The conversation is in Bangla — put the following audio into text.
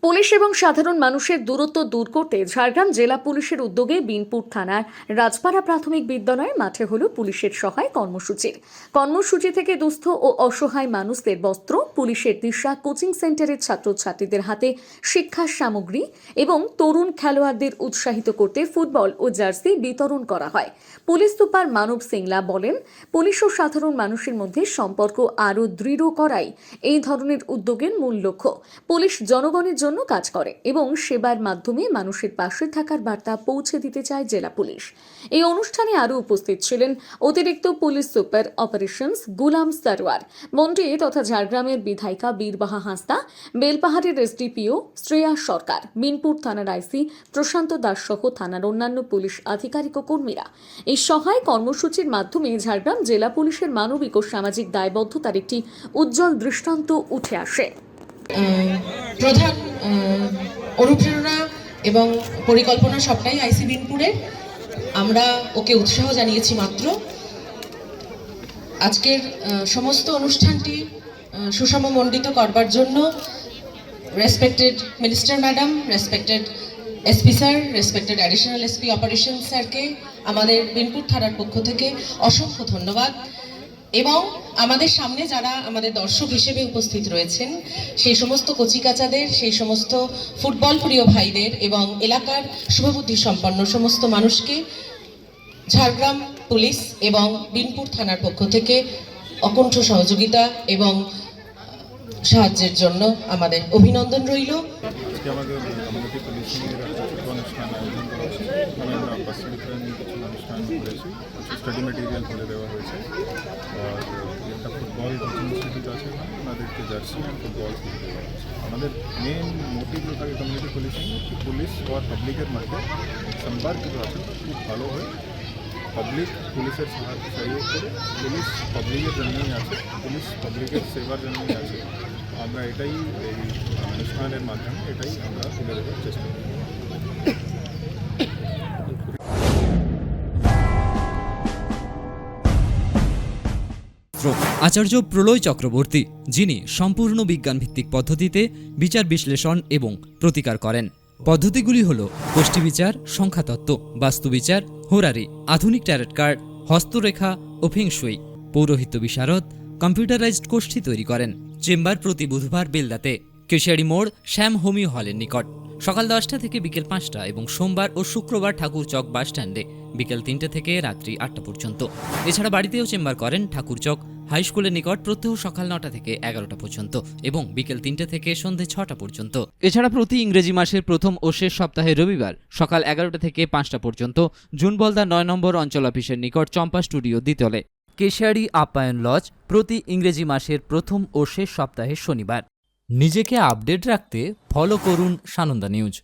পুলিশ এবং সাধারণ মানুষের দূরত্ব দূর করতে ঝাড়গ্রাম জেলা পুলিশের উদ্যোগে বিনপুর থানার রাজপাড়া প্রাথমিক বিদ্যালয়ের মাঠে হলো পুলিশের সহায় কর্মসূচি থেকে দুস্থ ও অসহায় মানুষদের বস্ত্র, পুলিশের দিশা কোচিং সেন্টারের ছাত্রছাত্রীদের হাতে শিক্ষার সামগ্রী এবং তরুণ খেলোয়াড়দের উৎসাহিত করতে ফুটবল ও জার্সি বিতরণ করা হয়। পুলিশ সুপার মানব সিংলা বলেন, পুলিশ ও সাধারণ মানুষের মধ্যে সম্পর্ক আরও দৃঢ় করাই এই ধরনের উদ্যোগের মূল লক্ষ্য। পুলিশ জনগণের জন্য কাজ করে এবং সেবার মাধ্যমে মানুষের পাশে থাকার বার্তা পৌঁছে দিতে চায় জেলা পুলিশ। এই অনুষ্ঠানে আরও উপস্থিত ছিলেন অতিরিক্ত পুলিশ সুপার অপারেশনস গুলাম সারওয়ার, মন্ত্রী তথা ঝাড়গ্রামের বিধায়িকা বীরবাহা হাঁসদা, বেলপাহাড়ের এসডিপিও শ্রেয়া সরকার, বিনপুর থানার আইসি প্রশান্ত দাস সহ থানার অন্যান্য পুলিশ আধিকারিক ও কর্মীরা। এই সহায় কর্মসূচির মাধ্যমে ঝাড়গ্রাম জেলা পুলিশের মানবিক ও সামাজিক দায়বদ্ধতার একটি উজ্জ্বল দৃষ্টান্ত উঠে আসে। প্রধান অনুপ্রেরণা এবং পরিকল্পনা সবটাই আইসি বিনপুরের। আমরা ওকে উৎসাহ জানিয়েছি মাত্র। আজকের সমস্ত অনুষ্ঠানটি সুষমমণ্ডিত করবার জন্য respected minister madam, respected SP sir, respected additional SP operation স্যারকে আমাদের বিনপুর থানার পক্ষ থেকে অসংখ্য ধন্যবাদ। এবং আমাদের সামনে যারা আমাদের দর্শক হিসেবে উপস্থিত রয়েছেন, সেই সমস্ত কচিকাচাদের, সেই সমস্ত ফুটবল প্রিয় ভাইদের এবং এলাকার শুভবুদ্ধি সম্পন্ন সমস্ত মানুষকে ঝাড়গ্রাম পুলিশ এবং বিনপুর থানার পক্ষ থেকে অকুণ্ঠ সহযোগিতা এবং সাহায্যের জন্য আমাদের অভিনন্দন রইল। স্টাডি মেটেরিয়াল খুলে দেওয়া হয়েছে আর একটা ফুটবল কোচিং ইনস্টিটিউট আছে, ওনাদেরকে জার্সি আর ফুটবল খুলে দেওয়া হয়েছে। আমাদের মেন মোটিভ जो থাকে কমিউনিটি পুলিশিং, পুলিশ আর পাবলিকের মধ্যে সম্পর্ক जो আছে খুব ভালো হয়। পাবলিক পুলিশের সহযোগ করে, পুলিশ পাবলিকের জন্যই আছে, পুলিশ পাবলিকের সেবার জন্যই আছে। আমরা এটাই এই অনুষ্ঠানের মাধ্যমে এটাই আমরা তুলে দেওয়ার চেষ্টা করি। আচার্য প্রলয় চক্রবর্তী, যিনি সম্পূর্ণ বিজ্ঞানভিত্তিক পদ্ধতিতে বিচার বিশ্লেষণ এবং প্রতিকার করেন। পদ্ধতিগুলি হল গোষ্ঠী বিচার, সংখ্যাতত্ত্ব, বাস্তুবিচার, হোরারি, আধুনিক ট্যারট কার্ড, হস্তরেখা ও ফেংশুই। পৌরোহিত্য বিশারদ, কম্পিউটারাইজড গোষ্ঠী তৈরি করেন। চেম্বার প্রতি বুধবার বেলদাতে, কেশিয়ারি মোড়, শ্যাম হোমিও হলের নিকট, সকাল 10টা থেকে বিকেল 5টা এবং সোমবার ও শুক্রবার ঠাকুরচক বাসস্ট্যান্ডে বিকেল 3টে থেকে রাত্রি 8টা পর্যন্ত। এছাড়া বাড়িতেও চেম্বার করেন ঠাকুরচক হাই স্কুলের নিকট প্রত্যহ সকাল 9টা থেকে 11টা পর্যন্ত এবং বিকেল 3টে থেকে সন্ধে 6টা পর্যন্ত। এছাড়া প্রতি ইংরেজি মাসের প্রথম ও শেষ সপ্তাহে রবিবার সকাল 11টা থেকে 5টা পর্যন্ত জুনবলদা 9 নম্বর অঞ্চল অফিসের নিকট চম্পা স্টুডিও দ্বিতলে। কেশিয়ারি আপ্যায়ন লজ প্রতি ইংরেজি মাসের প্রথম ও শেষ সপ্তাহে শনিবার। নিজেকে আপডেট রাখতে ফলো করুন সানন্দা নিউজ।